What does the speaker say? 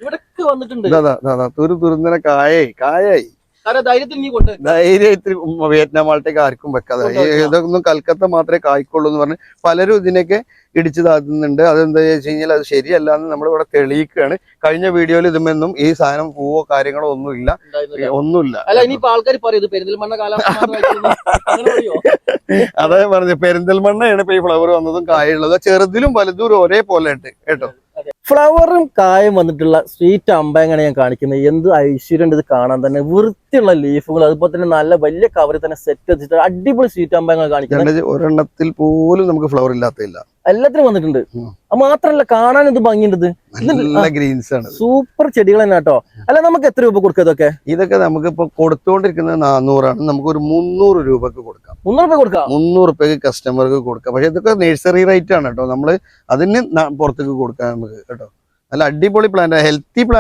ഇവിടൊക്കെ വന്നിട്ടുണ്ട്. തുരുതുരുന്നനെ കായായി ധൈര്യത്തിൽ വിയറ്റ്നാം മാൾട്ടേക്ക് ആർക്കും വെക്കാതെ. ഇതൊന്നും കൽക്കത്ത മാത്രമേ കായ്ക്കുള്ളൂ എന്ന് പറഞ്ഞ് പലരും ഇതിനൊക്കെ ഇടിച്ചു താത്തുന്നുണ്ട്. അതെന്താ വെച്ച് കഴിഞ്ഞാൽ അത് ശരിയല്ല എന്ന് നമ്മളിവിടെ തെളിയിക്കുകയാണ്. കഴിഞ്ഞ വീഡിയോയിൽ ഇതുമെന്നും ഈ സാധനം പൂവോ കാര്യങ്ങളോ ഒന്നുമില്ല. അതേ പറഞ്ഞു, പെരിന്തൽമണ്ണയാണ് ഇപ്പൊ ഈ ഫ്ലവർ വന്നതും കായുള്ളത്. ചെറുതിലും വലുതും ഒരേപോലെ ഉണ്ട് കേട്ടോ. ഫ്ലവറും കായും വന്നിട്ടുള്ള സ്വീറ്റ് അമ്പയങ്ങാണ് ഞാൻ കാണിക്കുന്നത്. എന്ത് ഐശ്വര്യം ഇത് കാണാൻ തന്നെ. വൃത്തിയുള്ള ലീഫുകൾ, അതുപോലെ തന്നെ നല്ല വലിയ കവറിൽ തന്നെ സെറ്റ് വെച്ചിട്ട് അടിപൊളി സ്വീറ്റ് അമ്പയങ്ങൾ കാണിക്കുന്നത്. ഒരെണ്ണത്തിൽ പോലും നമുക്ക് ഫ്ലവർ ഇല്ലാത്തില്ല, എല്ലാത്തിനും വന്നിട്ടുണ്ട്. മാത്രല്ല കാണാൻ ഇത് ഭംഗിയുണ്ട്. ഗ്രീൻസ് ആണ്, സൂപ്പർ ചെടികൾ തന്നെ കേട്ടോ. അല്ല, നമുക്ക് എത്ര രൂപ കൊടുക്കുക ഇതൊക്കെ? ഇതൊക്കെ നമുക്ക് ഇപ്പൊ കൊടുത്തുകൊണ്ടിരിക്കുന്നത് 400 നമുക്ക് ഒരു 300 രൂപക്ക് കൊടുക്കാം. 300 രൂപ കൊടുക്കാം, 300 രൂപയ്ക്ക് കസ്റ്റമർക്ക് കൊടുക്കാം. പക്ഷെ ഇതൊക്കെ നഴ്സറി റേറ്റ് ആണ് കേട്ടോ. നമ്മള് അതിന് പുറത്തേക്ക് കൊടുക്കാം നമുക്ക് കേട്ടോ. നല്ല അടിപൊളി പ്ലാന്റ്, ഹെൽത്തി പ്ലാന്റ്.